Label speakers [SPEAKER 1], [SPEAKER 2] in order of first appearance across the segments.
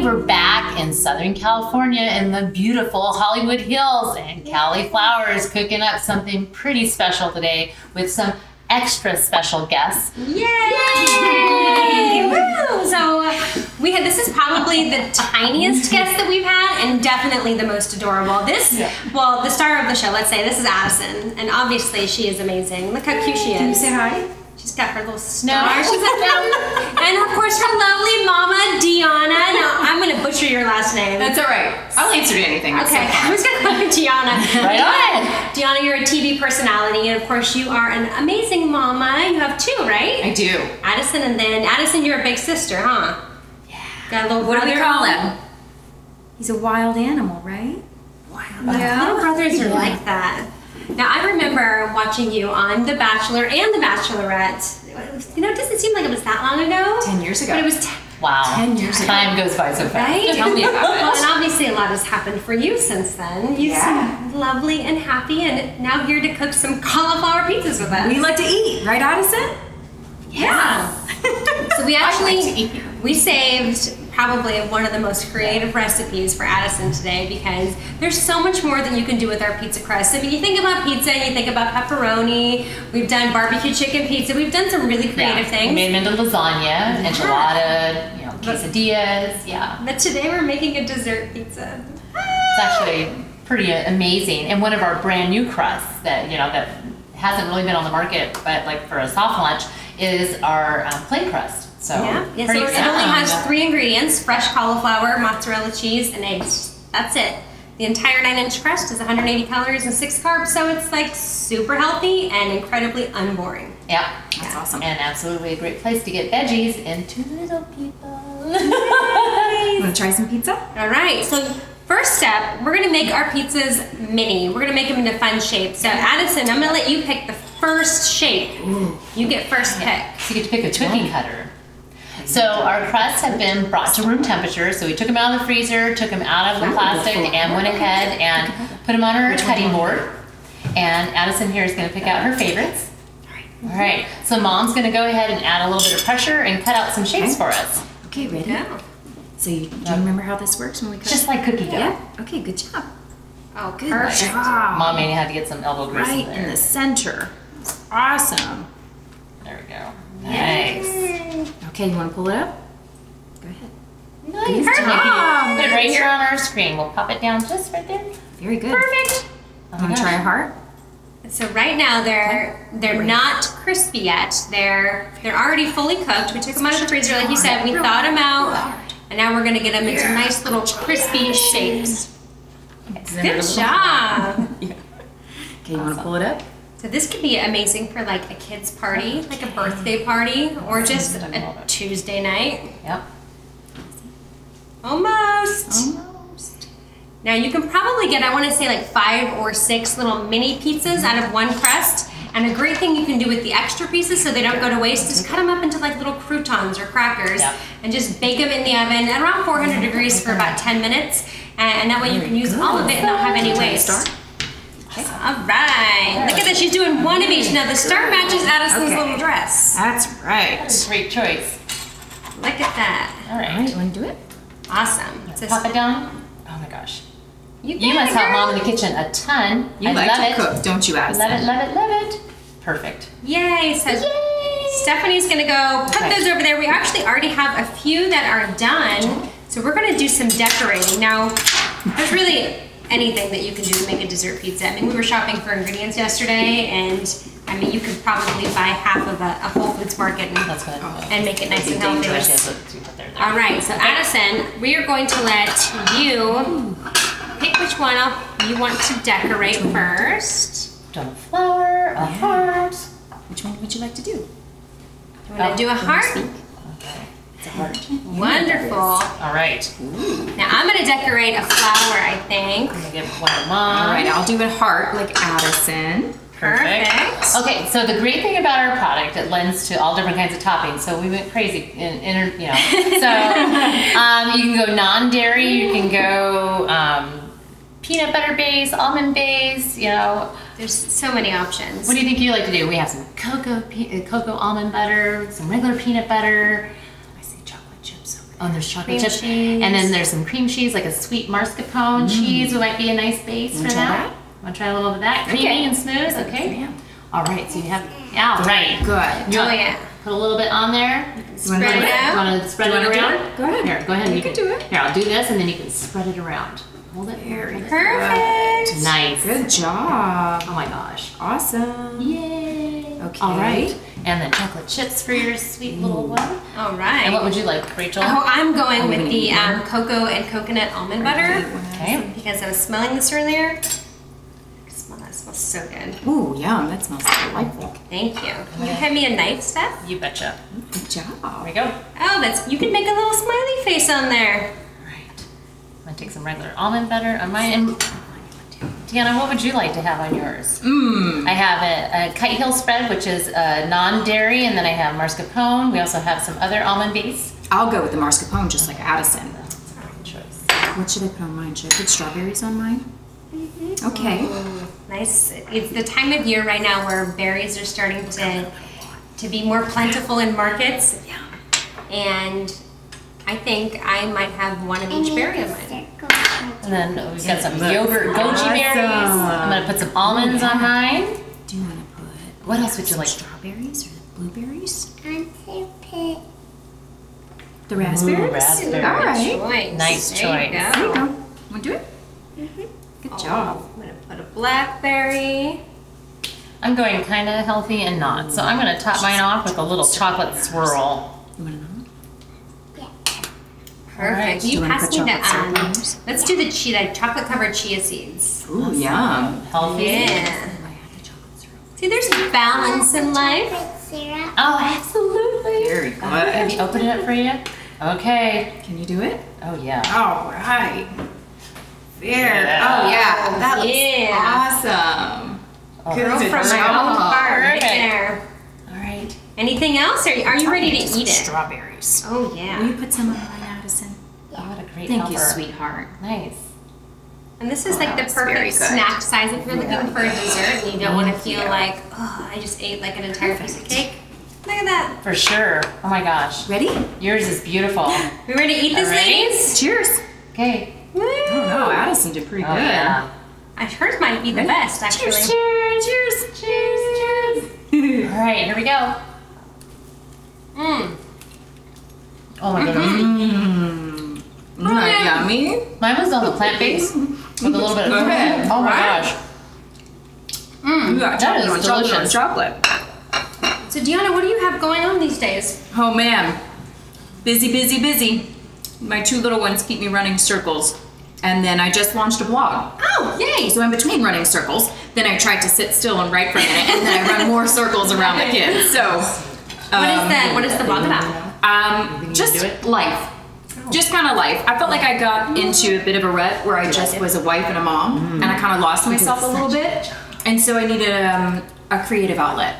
[SPEAKER 1] we're back in Southern California in the beautiful Hollywood Hills, and Cali'flour is cooking up something pretty special today with some extra special guests.
[SPEAKER 2] Yay! Woo! So this is probably the tiniest guest that we've had, and definitely the most adorable. Well, the star of the show, let's say, this is Addison, and obviously she is amazing. Look how cute she is.
[SPEAKER 3] Can you say hi?
[SPEAKER 2] She's got her little star. She's and of course her lovely mama DeAnna. Now I'm gonna butcher your last name.
[SPEAKER 3] That's all right. I'll answer to anything.
[SPEAKER 2] Okay, I was gonna call you DeAnna.
[SPEAKER 1] Right on.
[SPEAKER 2] DeAnna, you're a TV personality, and of course you are an amazing mama. You have two, right?
[SPEAKER 3] I do.
[SPEAKER 2] Addison, and then Addison, you're a big sister, huh?
[SPEAKER 3] Yeah.
[SPEAKER 2] Got a little
[SPEAKER 3] What
[SPEAKER 2] brother.
[SPEAKER 3] do we call him?
[SPEAKER 4] He's a wild animal, right?
[SPEAKER 3] Wild.
[SPEAKER 2] Yeah. Little brothers are like that. Now, I remember watching you on The Bachelor and The Bachelorette. You know, it doesn't seem like it was that long ago.
[SPEAKER 3] 10 years ago.
[SPEAKER 2] But it was
[SPEAKER 1] Wow.
[SPEAKER 3] 10 years ago.
[SPEAKER 1] Time goes by so fast.
[SPEAKER 2] right?
[SPEAKER 3] Tell me about it.
[SPEAKER 2] Well, and obviously a lot has happened for you since then. You seem lovely and happy, and now here to cook some cauliflower pizzas with us.
[SPEAKER 4] We like to eat, right, Addison?
[SPEAKER 2] Yeah. So we actually, we saved probably one of the most creative recipes for Addison today, because there's so much more that you can do with our pizza crust. I mean, you think about pizza and you think about pepperoni. We've done barbecue chicken pizza. We've done some really creative things.
[SPEAKER 1] We made them into lasagna, enchilada, quesadillas,
[SPEAKER 2] But today we're making a dessert pizza.
[SPEAKER 1] It's actually pretty amazing, and one of our brand new crusts that that hasn't really been on the market, but like for a soft lunch, is our plain crust. So
[SPEAKER 2] So it only has 3 ingredients: fresh cauliflower, mozzarella cheese, and eggs. That's it. The entire 9-inch crust is 180 calories and 6 carbs, so it's like super healthy and incredibly unboring.
[SPEAKER 1] Yeah,
[SPEAKER 3] That's awesome.
[SPEAKER 1] and absolutely a great place to get veggies into little people.
[SPEAKER 4] Want to try some pizza?
[SPEAKER 2] All right, so first step, we're gonna make our pizzas mini. We're gonna make them into fun shapes. So Addison, I'm gonna let you pick the first shape. You get first pick.
[SPEAKER 1] So you get to pick a cookie cutter. So our crusts have been brought to room temperature. So we took them out of the freezer, took them out of the plastic, and went ahead and put them on our cutting board. And Addison here is going to pick out her favorites. All right. So Mom's going to go ahead and add a little bit of pressure and cut out some shapes for us.
[SPEAKER 4] Okay, ready?
[SPEAKER 2] Yeah.
[SPEAKER 4] So do you remember how this works when we cut?
[SPEAKER 1] Just like cookie dough.
[SPEAKER 4] Yeah? Okay, good job.
[SPEAKER 2] Oh,
[SPEAKER 4] Good
[SPEAKER 2] perfect.
[SPEAKER 4] job.
[SPEAKER 1] Mom may have to get some elbow grease
[SPEAKER 4] Right
[SPEAKER 1] in
[SPEAKER 4] in
[SPEAKER 1] there.
[SPEAKER 4] the center. Awesome.
[SPEAKER 1] There we go. Nice.
[SPEAKER 4] Okay, you want to pull it up? Go ahead.
[SPEAKER 1] Nice.
[SPEAKER 4] Good job.
[SPEAKER 1] Put it right here on our screen. We'll pop it down just right there.
[SPEAKER 4] Very good.
[SPEAKER 2] Perfect.
[SPEAKER 1] Oh my
[SPEAKER 4] Want to try a
[SPEAKER 1] gosh.
[SPEAKER 4] heart?
[SPEAKER 2] So right now they're not crispy yet. They're already fully cooked. We took them out of the freezer, like you said. We thawed them out, and now we're gonna get them into nice little crispy shapes. Good job.
[SPEAKER 4] Okay, you want to pull it up?
[SPEAKER 2] So this could be amazing for like a kid's party, like a birthday party, or just a Tuesday night.
[SPEAKER 1] Yep.
[SPEAKER 2] Almost.
[SPEAKER 4] Almost.
[SPEAKER 2] Now you can probably get, I want to say like 5 or 6 little mini pizzas out of one crust. And a great thing you can do with the extra pieces so they don't go to waste is cut them up into like little croutons or crackers, and just bake them in the oven at around 400 degrees for about 10 minutes. And that way you can use all of it and not have any waste. All right. Look at this. She's doing one of each. Now the star matches Addison's little dress.
[SPEAKER 4] That's right.
[SPEAKER 1] Great choice.
[SPEAKER 2] Look at that.
[SPEAKER 1] All
[SPEAKER 4] All right,
[SPEAKER 1] right.
[SPEAKER 4] you want to do it?
[SPEAKER 2] Awesome. So
[SPEAKER 1] Pop it down. Oh my gosh.
[SPEAKER 2] you
[SPEAKER 1] You must
[SPEAKER 2] got it,
[SPEAKER 1] help Mom in
[SPEAKER 2] girl.
[SPEAKER 1] the kitchen a ton.
[SPEAKER 4] You
[SPEAKER 1] I
[SPEAKER 4] like
[SPEAKER 1] love
[SPEAKER 4] to
[SPEAKER 1] it.
[SPEAKER 4] cook, don't you, Addison?
[SPEAKER 1] Love it, love it, love it. Perfect.
[SPEAKER 2] Yay. So Stephanie's going to go put those over there. We actually already have a few that are done. So we're going to do some decorating. Now, there's really anything that you can do to make a dessert pizza. I mean, we were shopping for ingredients yesterday, and I mean, you could probably buy half of a Whole Foods market
[SPEAKER 1] That's good.
[SPEAKER 2] and make it nice and healthy.
[SPEAKER 1] All
[SPEAKER 2] All right, so Addison, we are going to let you pick which one you want to decorate first.
[SPEAKER 1] Done a flower, a heart.
[SPEAKER 4] Which one would you like to do?
[SPEAKER 2] You want to do a heart?
[SPEAKER 1] Okay. It's a heart.
[SPEAKER 2] Wonderful.
[SPEAKER 1] All right.
[SPEAKER 2] Now I'm going to decorate a flower, I think.
[SPEAKER 1] I'm gonna give one to Mom.
[SPEAKER 4] All right, I'll do a heart like Addison.
[SPEAKER 1] Perfect.
[SPEAKER 2] Perfect.
[SPEAKER 1] Okay, so the great thing about our product, it lends to all different kinds of toppings. So we went crazy So you can go non-dairy, you can go peanut butter base, almond base.
[SPEAKER 2] There's so many options.
[SPEAKER 1] What do you think you like to do? We have some cocoa almond butter, some regular peanut butter. I see chocolate chips over Oh, there's chocolate
[SPEAKER 2] Cream
[SPEAKER 1] chips.
[SPEAKER 2] cheese.
[SPEAKER 1] And then there's some cream cheese, like a sweet mascarpone cheese might be a nice base for
[SPEAKER 4] try
[SPEAKER 1] that.
[SPEAKER 4] that?
[SPEAKER 1] Want to try a little bit of that? Creamy
[SPEAKER 4] Okay.
[SPEAKER 1] and smooth, okay?
[SPEAKER 4] Yeah.
[SPEAKER 1] All right, so you have, all right.
[SPEAKER 4] Good.
[SPEAKER 1] You
[SPEAKER 2] Oh,
[SPEAKER 1] want-
[SPEAKER 2] yeah.
[SPEAKER 1] Put a little bit on there.
[SPEAKER 2] Spread it
[SPEAKER 1] You
[SPEAKER 2] out.
[SPEAKER 1] want to spread
[SPEAKER 4] Do you
[SPEAKER 1] it
[SPEAKER 4] wanna do
[SPEAKER 1] around?
[SPEAKER 4] it? Go ahead.
[SPEAKER 1] Here, go ahead.
[SPEAKER 4] You can do it.
[SPEAKER 1] Here, I'll do this, and then you can spread it around. Hold it.
[SPEAKER 4] Very
[SPEAKER 2] Perfect.
[SPEAKER 1] Nice.
[SPEAKER 4] Good job.
[SPEAKER 1] Oh my gosh.
[SPEAKER 4] Awesome.
[SPEAKER 1] Yay.
[SPEAKER 4] Okay.
[SPEAKER 1] All right. And then chocolate chips for your sweet little one.
[SPEAKER 2] All right.
[SPEAKER 1] And what would you like, Rachel?
[SPEAKER 2] Oh, I'm going with
[SPEAKER 4] gonna
[SPEAKER 2] the
[SPEAKER 4] eat one.
[SPEAKER 2] cocoa and coconut almond butter
[SPEAKER 1] Okay.
[SPEAKER 2] because I was smelling this earlier. Smell that smells so good.
[SPEAKER 4] Ooh, yum. That smells delightful.
[SPEAKER 2] Thank you. Can you hand me a knife, Steph?
[SPEAKER 1] You betcha.
[SPEAKER 4] Good
[SPEAKER 1] There
[SPEAKER 4] job.
[SPEAKER 1] we go.
[SPEAKER 2] Oh, that's you can make a little smiley face on there.
[SPEAKER 1] All right. I'm gonna take some regular almond butter on mine. And Deanna, what would you like to have on yours? I have a kite hill spread, which is non-dairy, and then I have mascarpone. We also have some other almond base.
[SPEAKER 4] I'll go with the mascarpone, just like Addison.
[SPEAKER 1] That's a good choice.
[SPEAKER 4] What should I put on mine? Should I put strawberries on mine? Okay.
[SPEAKER 2] Nice. It's the time of year right now where berries are starting to be more plentiful in markets. And I think I might have one of each berry on mine.
[SPEAKER 1] And then we've got some yogurt goji berries. I'm gonna put some almonds on mine.
[SPEAKER 4] Do you want to put
[SPEAKER 1] What else would you like?
[SPEAKER 4] strawberries or blueberries?
[SPEAKER 5] Pick.
[SPEAKER 4] The raspberries?
[SPEAKER 1] raspberries.
[SPEAKER 4] All right.
[SPEAKER 2] Choice.
[SPEAKER 1] Nice
[SPEAKER 2] There
[SPEAKER 1] choice.
[SPEAKER 2] You
[SPEAKER 4] There
[SPEAKER 2] go.
[SPEAKER 4] you go. Want to do it? Good job.
[SPEAKER 2] I'm gonna put a blackberry.
[SPEAKER 1] I'm going kind of healthy and not. So I'm gonna top mine off with a little chocolate swirl.
[SPEAKER 4] You want to know?
[SPEAKER 2] Perfect.
[SPEAKER 4] Do you
[SPEAKER 2] You
[SPEAKER 4] wanna
[SPEAKER 2] passed
[SPEAKER 4] put
[SPEAKER 2] me the
[SPEAKER 4] chocolate syrup on yours?
[SPEAKER 2] let's do the chocolate covered chia seeds.
[SPEAKER 4] Ooh, yum.
[SPEAKER 1] Healthy.
[SPEAKER 2] Yeah.
[SPEAKER 4] I have the chocolate syrup.
[SPEAKER 2] See, there's balance in life.
[SPEAKER 5] Syrup.
[SPEAKER 1] Oh, absolutely.
[SPEAKER 4] Very
[SPEAKER 1] Let
[SPEAKER 4] good.
[SPEAKER 1] me open it up for you. Okay.
[SPEAKER 4] Can you do it?
[SPEAKER 1] Oh yeah.
[SPEAKER 4] All right. There.
[SPEAKER 1] Yeah.
[SPEAKER 4] Oh, yeah. That looks
[SPEAKER 2] Yeah.
[SPEAKER 4] awesome.
[SPEAKER 1] Oh,
[SPEAKER 4] Good
[SPEAKER 2] Girl
[SPEAKER 1] that's
[SPEAKER 2] from
[SPEAKER 1] great.
[SPEAKER 2] my own heart right
[SPEAKER 1] Perfect.
[SPEAKER 2] there.
[SPEAKER 1] All right.
[SPEAKER 2] Anything else? Are you ready to eat it?
[SPEAKER 4] Strawberries.
[SPEAKER 2] Oh
[SPEAKER 4] Will
[SPEAKER 2] yeah.
[SPEAKER 4] you put some on mine, Addison?
[SPEAKER 1] Oh, what a great
[SPEAKER 4] Thank
[SPEAKER 1] helper.
[SPEAKER 4] you, sweetheart.
[SPEAKER 1] Nice.
[SPEAKER 2] And this is like the
[SPEAKER 4] that's very
[SPEAKER 2] perfect
[SPEAKER 4] good.
[SPEAKER 2] snack size if you're looking for a dessert and you don't want to feel
[SPEAKER 4] you.
[SPEAKER 2] like, oh, I just ate like an entire piece of cake. Look at that.
[SPEAKER 1] For sure. Oh my gosh.
[SPEAKER 4] Ready?
[SPEAKER 1] Yours is beautiful.
[SPEAKER 2] We ready to eat this,
[SPEAKER 1] All right.
[SPEAKER 2] ladies?
[SPEAKER 4] Cheers.
[SPEAKER 1] Okay.
[SPEAKER 2] Woo!
[SPEAKER 4] Oh, no. Addison did pretty
[SPEAKER 1] Oh
[SPEAKER 4] good.
[SPEAKER 1] yeah.
[SPEAKER 2] Hers might be the best, actually.
[SPEAKER 4] Cheers. Cheers.
[SPEAKER 1] Cheers. All right. Here we go.
[SPEAKER 2] Mm.
[SPEAKER 1] Oh my goodness.
[SPEAKER 4] Mmm. Isn't that yummy?
[SPEAKER 1] Mine was on the plant base with a little bit of.
[SPEAKER 4] Go ahead.
[SPEAKER 1] Oh my
[SPEAKER 2] Right.
[SPEAKER 1] gosh.
[SPEAKER 4] You got
[SPEAKER 1] That
[SPEAKER 4] chocolate
[SPEAKER 1] is
[SPEAKER 4] on chocolate on
[SPEAKER 1] delicious.
[SPEAKER 4] chocolate.
[SPEAKER 2] So, Deanna, what do you have going on these days?
[SPEAKER 4] Oh man, busy, busy, busy. My two little ones keep me running circles. And then I just launched a blog.
[SPEAKER 2] Oh, yay!
[SPEAKER 4] So in between running circles, then I tried to sit still and write for a minute, and then I run more circles around the kids. So,
[SPEAKER 2] What is the blog about?
[SPEAKER 4] just
[SPEAKER 1] do it?
[SPEAKER 4] life. Just kind of life. I felt like I got into a bit of a rut where I just was a wife and a mom, and I kind of lost myself a little bit. And so I needed a creative outlet.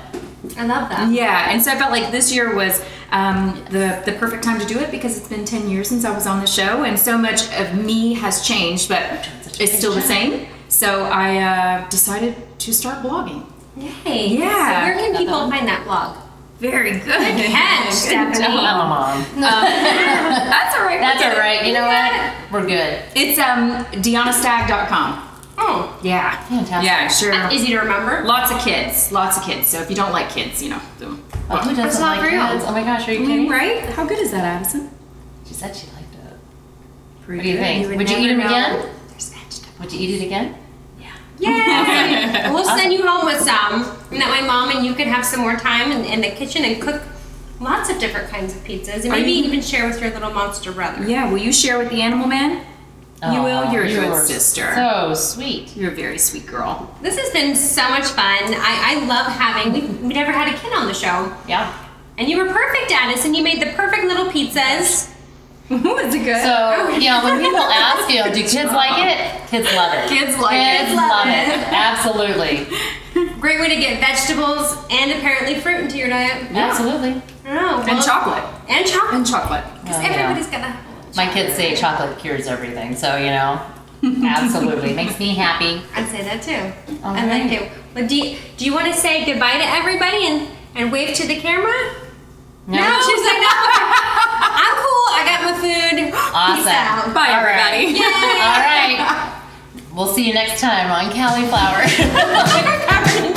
[SPEAKER 2] I love that.
[SPEAKER 4] Yeah, and so I felt like this year was the perfect time to do it because it's been 10 years since I was on the show, and so much of me has changed, but it's still the same. So I decided to start blogging.
[SPEAKER 2] Yay!
[SPEAKER 4] Yeah.
[SPEAKER 2] So where can people find that blog?
[SPEAKER 4] Very good.
[SPEAKER 2] Catch, Stephanie.
[SPEAKER 1] I'm a mom.
[SPEAKER 4] That's all right.
[SPEAKER 1] That's all right. You know what? We're good.
[SPEAKER 4] It's DeAnnaStag.com.
[SPEAKER 2] Oh,
[SPEAKER 4] Yeah.
[SPEAKER 1] Fantastic.
[SPEAKER 4] Yeah, sure.
[SPEAKER 2] easy to remember.
[SPEAKER 4] Lots of kids. Lots of kids. So if you don't like kids, you know.
[SPEAKER 1] Oh, who doesn't
[SPEAKER 2] not
[SPEAKER 1] like
[SPEAKER 2] real.
[SPEAKER 1] kids? Oh my gosh, are you kidding?
[SPEAKER 4] Right? How good is that, Addison?
[SPEAKER 1] She said she liked it.
[SPEAKER 4] Pretty
[SPEAKER 1] What do you
[SPEAKER 4] good.
[SPEAKER 1] think?
[SPEAKER 4] would
[SPEAKER 1] Would you
[SPEAKER 4] never
[SPEAKER 1] eat them
[SPEAKER 4] know.
[SPEAKER 1] again?
[SPEAKER 2] There's vegetables.
[SPEAKER 1] Would you eat it again?
[SPEAKER 2] Yay! We'll send you home with some, and that my mom and you could have some more time in the kitchen and cook lots of different kinds of pizzas, and maybe even share with your little monster brother.
[SPEAKER 4] Yeah, will you share with the animal man? You will? You're a good
[SPEAKER 1] you're
[SPEAKER 4] sister.
[SPEAKER 1] So sweet.
[SPEAKER 4] You're a very sweet girl.
[SPEAKER 2] This has been so much fun. I love having, we never had a kid on the show,
[SPEAKER 1] Yeah.
[SPEAKER 2] and you were perfect at it, and you made the perfect little pizzas.
[SPEAKER 4] Was it good?
[SPEAKER 1] So, you know, when people ask, you know, do kids like it? Kids love it.
[SPEAKER 4] Kids like
[SPEAKER 1] Kids
[SPEAKER 4] it.
[SPEAKER 1] love it. Absolutely.
[SPEAKER 2] Great way to get vegetables and apparently fruit into your diet.
[SPEAKER 1] Absolutely.
[SPEAKER 2] I don't know.
[SPEAKER 4] And
[SPEAKER 2] well-
[SPEAKER 4] chocolate.
[SPEAKER 2] And chocolate.
[SPEAKER 4] And chocolate.
[SPEAKER 2] Because
[SPEAKER 1] Oh, yeah.
[SPEAKER 2] everybody's got to have a little
[SPEAKER 1] My
[SPEAKER 2] chocolate.
[SPEAKER 1] kids say chocolate cures everything, so, you know, absolutely. Makes me happy.
[SPEAKER 2] I'd say that too.
[SPEAKER 1] All
[SPEAKER 2] I'd like
[SPEAKER 1] right.
[SPEAKER 2] to. But do you want to say goodbye to everybody and wave to the camera?
[SPEAKER 1] No.
[SPEAKER 2] She's like, no. I'm cool. I got my food.
[SPEAKER 1] Awesome.
[SPEAKER 2] out.
[SPEAKER 4] Bye,
[SPEAKER 1] All right.
[SPEAKER 4] everybody.
[SPEAKER 1] All right. We'll see you next time on Cali'flour.
[SPEAKER 2] Covered in